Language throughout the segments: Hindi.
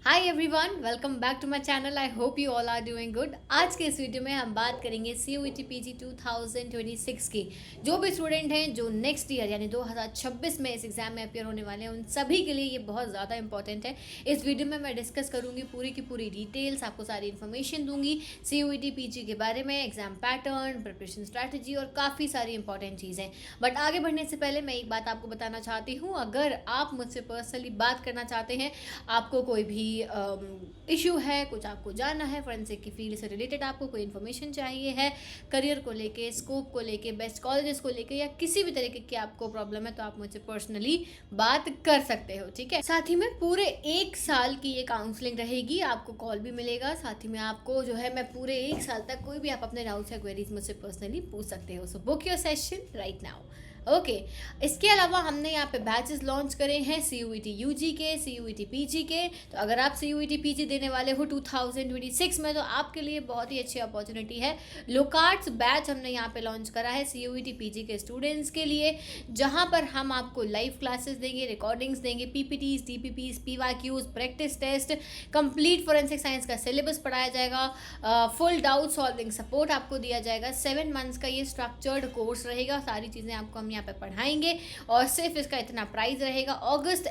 Hi everyone, welcome back to my channel. I hope you all are doing good. आज के इस वीडियो में हम बात करेंगे CUET PG 2026 की। जो भी स्टूडेंट हैं जो नेक्स्ट ईयर यानी 2026 में इस एग्जाम में अपियर होने वाले हैं, उन सभी के लिए ये बहुत ज़्यादा इंपॉर्टेंट है। इस वीडियो में मैं डिस्कस करूंगी पूरी की पूरी डिटेल्स, आपको सारी इन्फॉर्मेशन दूंगी CUET PG के बारे में, एग्जाम पैटर्न, प्रिपरेशन स्ट्रैटेजी और काफ़ी सारी इंपॉर्टेंट चीज़ें। बट आगे बढ़ने से पहले मैं एक बात आपको बताना चाहती हूँ। अगर आप मुझसे पर्सनली बात करना चाहते हैं, आपको कोई भी इशू है, कुछ आपको जानना है, फोरेंसिक की फील्ड से रिलेटेड आपको कोई इन्फॉर्मेशन चाहिए है, करियर को लेके, स्कोप को लेके, बेस्ट कॉलेजेस को लेके, या किसी भी तरीके की आपको प्रॉब्लम है, तो आप मुझसे पर्सनली बात कर सकते हो। ठीक है। साथ ही में पूरे 1 साल की ये काउंसलिंग रहेगी, आपको कॉल भी मिलेगा। साथ ही में आपको जो है, मैं पूरे 1 साल तक कोई भी आप अपने डाउट्स या क्वेरीज मुझसे पर्सनली पूछ सकते हो। So book your session right now. Okay इसके अलावा हमने यहाँ पे बैचेस लॉन्च करे हैं CUET UG के, CUET PG के। तो अगर आप CUET PG देने वाले हो 2026 में, तो आपके लिए बहुत ही अच्छी अपॉर्चुनिटी है। लोकार्ट्स बैच हमने यहाँ पे लॉन्च करा है CUET PG के स्टूडेंट्स के लिए, जहाँ पर हम आपको लाइव क्लासेस देंगे, रिकॉर्डिंग्स देंगे, PPTs, TPPs, PYQs, practice test, complete forensic science का सिलेबस पढ़ाया जाएगा, फुल डाउट सॉल्विंग सपोर्ट आपको दिया जाएगा। 7 मंथ्स का ये स्ट्रक्चर्ड कोर्स रहेगा, सारी चीज़ें आपको हम यहाँ पे पढ़ाएंगे। और सिर्फ इसका इतना प्राइस रहेगा। अगस्त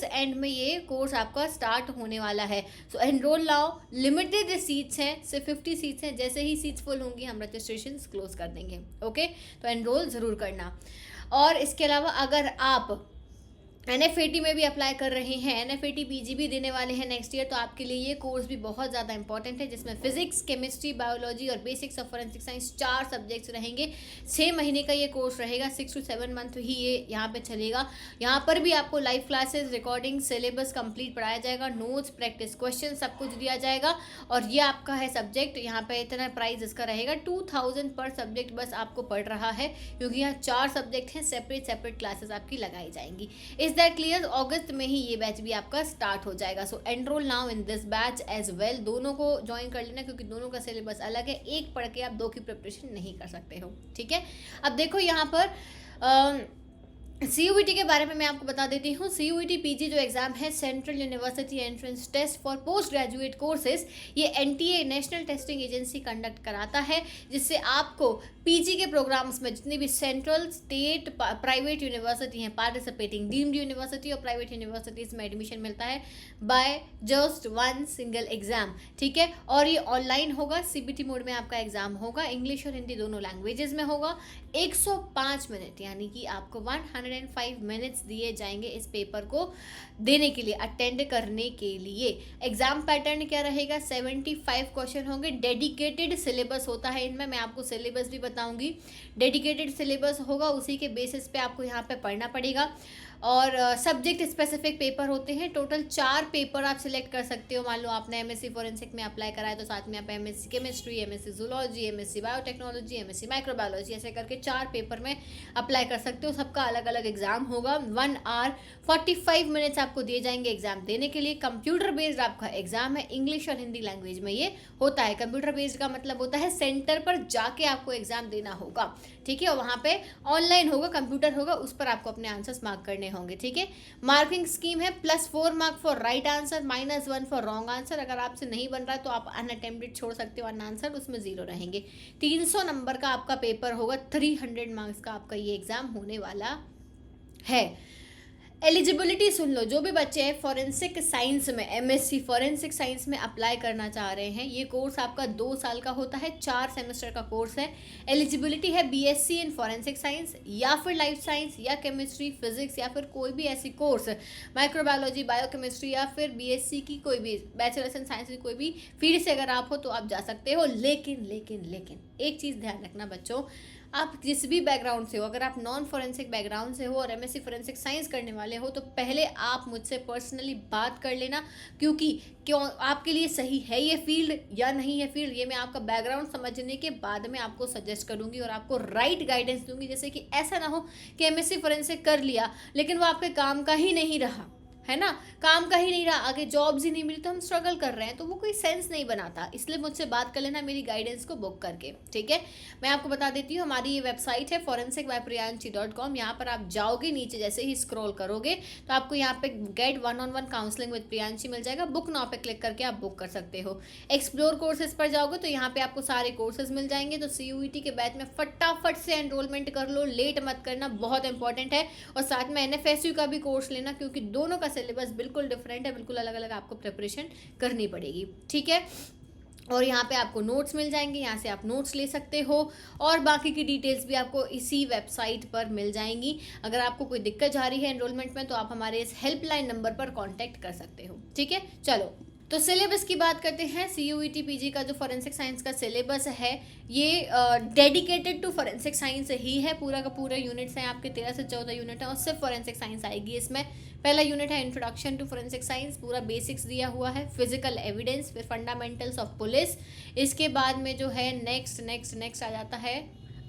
एंड में ये कोर्स आपका स्टार्ट होने वाला है। सो एनरोल नाउ। लिमिटेड सीट्स हैं, सिर्फ 50 सीट्स हैं। जैसे ही सीट्स फुल होंगी हम रजिस्ट्रेशन क्लोज कर देंगे। ओके, तो एनरोल ज़रूर करना। और इसके अलावा अगर आप NFAT में भी अप्लाई कर रहे हैं, NFAT PG भी देने वाले हैं नेक्स्ट ईयर, तो आपके लिए ये कोर्स भी बहुत ज़्यादा इंपॉर्टेंट है, जिसमें फिजिक्स, केमिस्ट्री, बायोलॉजी और basics of forensic science 4 subjects रहेंगे। 6 महीने का ये कोर्स रहेगा, 6 to 7 मंथ ही ये यहाँ पे चलेगा। यहाँ पर भी आपको live classes, recording, syllabus complete पढ़ाया जाएगा, नोट्स, प्रैक्टिस क्वेश्चन सब कुछ दिया जाएगा। और ये आपका है सब्जेक्ट। यहाँ पे इतना प्राइस इसका रहेगा 2000 पर सब्जेक्ट बस आपको पढ़ रहा है, क्योंकि यहाँ 4 सब्जेक्ट हैं, सेपरेट क्लासेस आपकी लगाई जाएंगी। इस दैट क्लियर? अगस्त में ही ये बैच भी आपका स्टार्ट हो जाएगा। So enrol now in this batch as well. दोनों को ज्वाइन कर लेना, क्योंकि दोनों का सिलेबस अलग है। एक पढ़ के आप 2 की प्रिपरेशन नहीं कर सकते हो। ठीक है। अब देखो यहाँ पर CUET के बारे में मैं आपको बता देती हूँ। CUET PG जो एग्जाम है, central university entrance test for post graduate courses, ये NTA national testing agency conduct कराता है, जिससे आपको PG के प्रोग्राम्स में जितनी भी सेंट्रल, स्टेट, प्राइवेट यूनिवर्सिटी हैं, पार्टिसिपेटिंग डीम्ड यूनिवर्सिटी और प्राइवेट यूनिवर्सिटीज़ में एडमिशन मिलता है बाय जस्ट 1 सिंगल एग्जाम। ठीक है। और ये ऑनलाइन होगा, CBT मोड में आपका एग्जाम होगा, इंग्लिश और हिंदी दोनों लैंग्वेजेस में होगा। 105 मिनट यानी कि आपको 105 मिनट्स दिए जाएंगे इस पेपर को देने के लिए, अटेंड करने के लिए। एग्जाम पैटर्न क्या रहेगा? 75 क्वेश्चन होंगे। डेडिकेटेड सिलेबस होता है इनमें, मैं आपको सिलेबस भी बताऊंगी। डेडिकेटेड सिलेबस होगा, उसी के बेसिस पे आपको यहाँ पे पढ़ना पड़ेगा। और सब्जेक्ट स्पेसिफिक पेपर होते हैं। टोटल 4 पेपर आप सिलेक्ट कर सकते हो। मान लो आपने MSc फोरेंसिक में अप्लाई करा है, तो साथ में आप MSc chemistry, MSc zoology, MSc biotechnology, MSc microbiology, ऐसे करके 4 पेपर में अप्लाई कर सकते हो। सबका अलग अलग एग्जाम होगा। 1 hour 45 मिनट्स आपको दिए जाएंगे एग्जाम देने के लिए। कंप्यूटर बेस्ड आपका एग्जाम है, इंग्लिश और हिंदी लैंग्वेज में ये होता है। कंप्यूटर बेस्ड का मतलब होता है सेंटर पर जाके आपको एग्जाम देना होगा। ठीक है। और वहाँ पे ऑनलाइन होगा, कंप्यूटर होगा, उस पर आपको अपने आंसर्स मार्क करने होंगे। ठीक है। मार्किंग स्कीम है +4 mark for right answer, -1 for wrong answer. अगर आपसे नहीं बन रहा है तो आप अनअटेम्प्टेड छोड़ सकते हो, अनआंसर, उसमें 0 रहेंगे। 300 नंबर का आपका पेपर होगा, 300 मार्क्स का आपका ये एग्जाम होने वाला है। एलिजिबिलिटी सुन लो। जो भी बच्चे हैं फॉरेंसिक साइंस में, MSc फॉरेंसिक साइंस में अप्लाई करना चाह रहे हैं, ये कोर्स आपका 2 साल का होता है, 4 सेमेस्टर का कोर्स है। एलिजिबिलिटी है BSc इन फॉरेंसिक साइंस, या फिर लाइफ साइंस, या केमिस्ट्री, फिजिक्स, या फिर कोई भी ऐसी कोर्स, माइक्रोबायोलॉजी, बायोकेमिस्ट्री, या फिर BSc की कोई भी, बैचलर्स इन साइंस की कोई भी फील्ड से अगर आप हो तो आप जा सकते हो। लेकिन एक चीज़ ध्यान रखना बच्चों, आप जिस भी बैकग्राउंड से हो, अगर आप नॉन फॉरेंसिक बैकग्राउंड से हो और MSc फॉरेंसिक साइंस करने वाले हो, तो पहले आप मुझसे पर्सनली बात कर लेना, क्योंकि क्यों आपके लिए सही है ये फील्ड या नहीं है फील्ड, ये मैं आपका बैकग्राउंड समझने के बाद में आपको सजेस्ट करूंगी और आपको राइट गाइडेंस दूंगी। जैसे कि ऐसा ना हो कि MSc फॉरेंसिक कर लिया लेकिन वो आपके काम का ही नहीं रहा, है ना, काम का ही नहीं रहा, आगे जॉब्स ही नहीं मिली तो हम स्ट्रगल कर रहे हैं, तो वो कोई सेंस नहीं बनाता। इसलिए मुझसे बात कर लेना मेरी गाइडेंस को बुक करके, ठीक है। मैं आपको बता देती हूँ, हमारी ये वेबसाइट है forensicbypriyanshi.com। यहाँ पर आप जाओगे, नीचे जैसे ही स्क्रॉल करोगे तो आपको यहाँ पे get 1-on-1 counselling with Priyanshi मिल जाएगा। बुक नाउ पे क्लिक करके आप बुक कर सकते हो। एक्सप्लोर कोर्सेज पर जाओगे तो यहाँ पे आपको सारे कोर्सेज मिल जाएंगे। तो CUET के बैच में फटाफट से एनरोलमेंट कर लो, लेट मत करना, बहुत इंपॉर्टेंट है। और साथ में NFSU का भी कोर्स लेना, क्योंकि दोनों का सिलेबस बिल्कुल डिफरेंट है, बिल्कुल अलग अलग आपको प्रिपरेशन करनी पड़ेगी, ठीक है। और यहाँ पे आपको नोट्स मिल जाएंगे, यहाँ से आप नोट्स ले सकते हो, और बाकी की डिटेल्स भी आपको इसी वेबसाइट पर मिल जाएंगी। अगर आपको कोई दिक्कत जा रही है एनरोलमेंट में तो आप हमारे इस हेल्पलाइन नंबर पर कांटेक्ट कर सकते हो, ठीक है। चलो, तो सिलेबस की बात करते हैं। CUET PG का जो फॉरेंसिक साइंस का सिलेबस है ये डेडिकेटेड टू फॉरेंसिक साइंस ही है। पूरा का पूरा यूनिट्स हैं आपके, 13 से 14 यूनिट हैं, और सिर्फ फॉरेंसिक साइंस आएगी इसमें। पहला यूनिट है इंट्रोडक्शन टू फॉरेंसिक साइंस, पूरा बेसिक्स दिया हुआ है, फिजिकल एविडेंस, फिर फंडामेंटल्स ऑफ पुलिस। इसके बाद में जो है नेक्स्ट आ जाता है,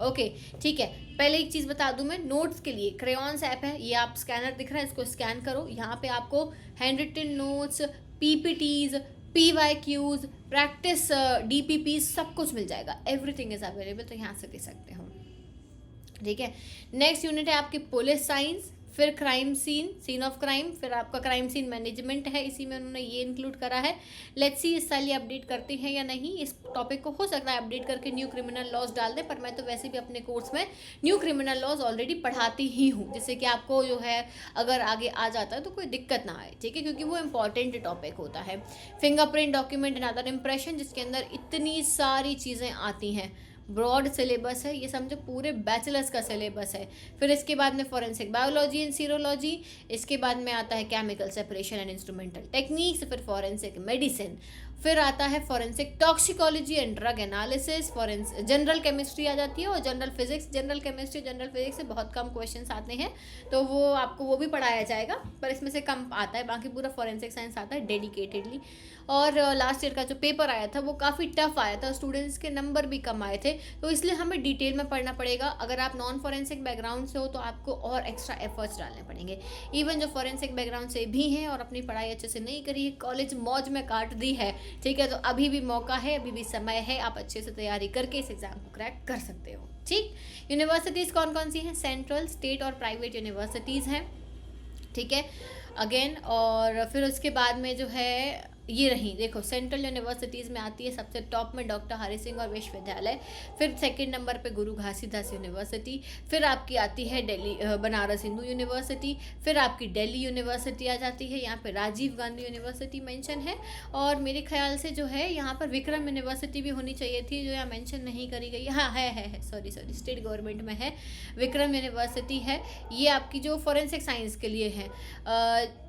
ओके, ठीक है। पहले एक चीज़ बता दूं मैं, नोट्स के लिए क्रेयॉन्स ऐप है, ये आप स्कैनर दिख रहा है, इसको स्कैन करो। यहाँ पे आपको hand written notes, PPTs, PYQs, practice DPPs सब कुछ मिल जाएगा। एवरीथिंग इज अवेलेबल, तो यहाँ से दे सकते हो, ठीक है। नेक्स्ट यूनिट है आपकी पुलिस साइंस, फिर क्राइम सीन ऑफ क्राइम, फिर आपका क्राइम सीन मैनेजमेंट है, इसी में उन्होंने ये इंक्लूड करा है। लेट्स सी इस साल ये अपडेट करते हैं या नहीं, इस टॉपिक को हो सकता है अपडेट करके न्यू क्रिमिनल लॉज डाल दे, पर मैं तो वैसे भी अपने कोर्स में न्यू क्रिमिनल लॉज ऑलरेडी पढ़ाती ही हूँ, जिससे कि आपको जो है अगर आगे आ जाता है तो कोई दिक्कत ना आए, ठीक है, क्योंकि वो इंपॉर्टेंट टॉपिक होता है। Fingerprint document and other impression, जिसके अंदर इतनी सारी चीज़ें आती हैं, ब्रॉड सिलेबस है ये, समझो पूरे बैचलर्स का सिलेबस है। फिर इसके बाद में फॉरेंसिक बायोलॉजी एंड सीरोलॉजी, इसके बाद में आता है chemical separation and instrumental techniques, फिर फॉरेंसिक मेडिसिन, फिर आता है forensic toxicology and drug analysis, general chemistry आ जाती है, और general physics. General chemistry, general physics से बहुत कम क्वेश्चंस आते हैं, तो वो आपको वो भी पढ़ाया जाएगा, पर इसमें से कम आता है, बाकी पूरा फॉरेंसिक साइंस आता है डेडिकेटेडली। और लास्ट ईयर का जो पेपर आया था वो काफ़ी टफ आया था, स्टूडेंट्स के नंबर भी कम आए थे, तो इसलिए हमें डिटेल में पढ़ना पड़ेगा। अगर आप नॉन फॉरेंसिक बैकग्राउंड से हो तो आपको और एक्स्ट्रा एफर्ट्स डालने पड़ेंगे। इवन जो फॉरेंसिक बैकग्राउंड से भी हैं और अपनी पढ़ाई अच्छे से नहीं करी है, कॉलेज मौज में काट दी है, ठीक है, तो अभी भी मौका है, अभी भी समय है, आप अच्छे से तैयारी करके इस एग्ज़ाम को क्रैक कर सकते हो, ठीक। यूनिवर्सिटीज़ कौन कौन सी हैं? सेंट्रल, स्टेट और प्राइवेट यूनिवर्सिटीज़ हैं, ठीक है, अगेन। और फिर उसके बाद में जो है ये रही, देखो सेंट्रल यूनिवर्सिटीज़ में आती है सबसे टॉप में डॉक्टर हरि सिंह और विश्वविद्यालय, फिर सेकंड नंबर पे गुरु घासीदास यूनिवर्सिटी, फिर आपकी आती है दिल्ली बनारस हिंदू यूनिवर्सिटी, फिर आपकी दिल्ली यूनिवर्सिटी आ जाती है, यहाँ पे राजीव गांधी यूनिवर्सिटी मेंशन है, और मेरे ख्याल से जो है यहाँ पर विक्रम यूनिवर्सिटी भी होनी चाहिए थी, जो यहाँ मेंशन नहीं करी गई। हाँ है, सॉरी स्टेट गवर्नमेंट में है, विक्रम यूनिवर्सिटी है। ये आपकी जो फॉरेंसिक साइंस के लिए है,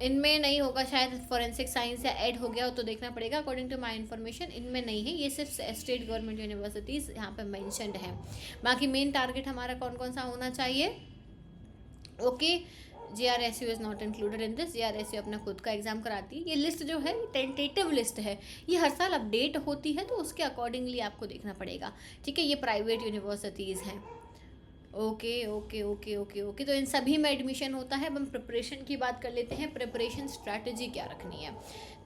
इनमें नहीं होगा शायद, फॉरेंसिक साइंस या ऐड हो गया तो देखना पड़ेगा, अकॉर्डिंग टू माय इन्फॉर्मेशन इनमें नहीं है, ये सिर्फ स्टेट गवर्नमेंट यूनिवर्सिटीज़ यहाँ पे मेंशन्ड है। बाकी मेन टारगेट हमारा कौन कौन सा होना चाहिए? Okay, GRSU is not included in this. GRSU अपना खुद का एग्जाम कराती है। ये लिस्ट जो है टेंटेटिव लिस्ट है, ये हर साल अपडेट होती है, तो उसके अकॉर्डिंगली आपको देखना पड़ेगा, ठीक है। ये प्राइवेट यूनिवर्सिटीज़ हैं, ओके। तो इन सभी में एडमिशन होता है। अब हम प्रिपरेशन की बात कर लेते हैं, प्रिपरेशन स्ट्रैटेजी क्या रखनी है।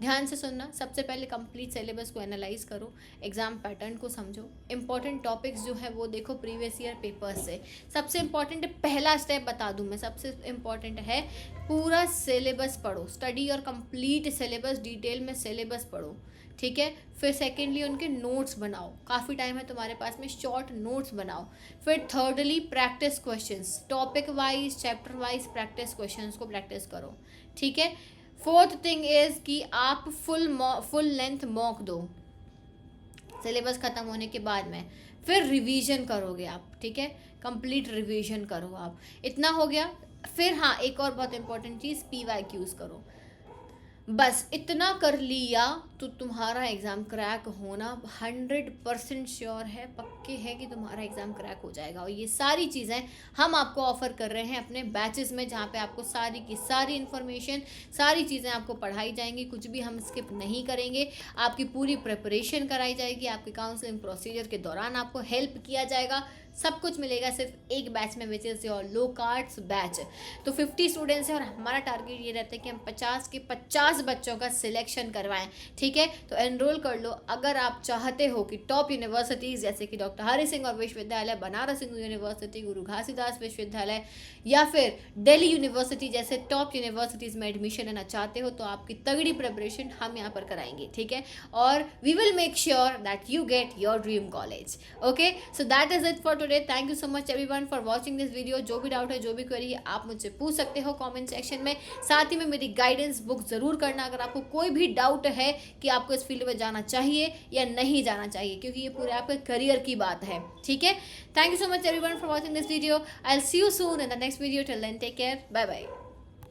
ध्यान से सुनना, सबसे पहले कंप्लीट सिलेबस को एनालाइज करो, एग्जाम पैटर्न को समझो, इंपॉर्टेंट टॉपिक्स जो है वो देखो प्रीवियस ईयर पेपर्स से। सबसे इंपॉर्टेंट पहला स्टेप बता दूं मैं, सबसे इंपॉर्टेंट है पूरा सिलेबस पढ़ो, स्टडी और कंप्लीट सिलेबस, डिटेल में सिलेबस पढ़ो, ठीक है। फिर सेकेंडली उनके नोट्स बनाओ, काफ़ी टाइम है तुम्हारे पास में, शॉर्ट नोट्स बनाओ। फिर thirdly practice questions, topic wise chapter wise practice questions को प्रैक्टिस करो, ठीक है। फोर्थ थिंग इज कि आप फुल लेंथ मॉक दो सिलेबस ख़त्म होने के बाद में, फिर रिवीजन करोगे आप, ठीक है, कंप्लीट रिवीजन करो आप। इतना हो गया। फिर हाँ, एक और बहुत इंपॉर्टेंट चीज़, PYQs करो। बस इतना कर लिया तो तुम्हारा एग्ज़ाम क्रैक होना 100% श्योर है, पक्के है कि तुम्हारा एग्ज़ाम क्रैक हो जाएगा। और ये सारी चीज़ें हम आपको ऑफ़र कर रहे हैं अपने बैचेस में, जहाँ पे आपको सारी की सारी इन्फॉर्मेशन, सारी चीज़ें आपको पढ़ाई जाएंगी, कुछ भी हम स्किप नहीं करेंगे। आपकी पूरी प्रिपरेशन कराई जाएगी, आपके काउंसलिंग प्रोसीजर के दौरान आपको हेल्प किया जाएगा, सब कुछ मिलेगा सिर्फ एक बैच में, which is your low cards batch. तो 50 स्टूडेंट्स हैं और हमारा टारगेट ये रहता है कि हम 50 के 50 बच्चों का सिलेक्शन करवाएं, ठीक है। तो एनरोल कर लो अगर आप चाहते हो कि टॉप यूनिवर्सिटीज़ जैसे कि डॉक्टर हरि सिंह और विश्वविद्यालय, बनारस हिंदू यूनिवर्सिटी, गुरु घासीदास विश्वविद्यालय या फिर दिल्ली यूनिवर्सिटी जैसे टॉप यूनिवर्सिटीज़ में एडमिशन लेना चाहते हो, तो आपकी तगड़ी प्रिपरेशन हम यहाँ पर कराएंगे, ठीक है। और we will make sure that you get your dream college. Okay, so that is it for today. Thank you so much everyone for watching this video. जो भी डाउट है, जो भी क्वेरी है, आप मुझसे पूछ सकते हो कमेंट सेक्शन में। साथ ही में मेरी गाइडेंस बुक ज़रूर करना अगर आपको कोई भी डाउट है कि आपको इस फील्ड में जाना चाहिए या नहीं जाना चाहिए, क्योंकि ये पूरे आपके करियर की बात है, ठीक है। Thank you so much everyone for watching this video. I will see you soon in the next video. Till then take care, bye bye.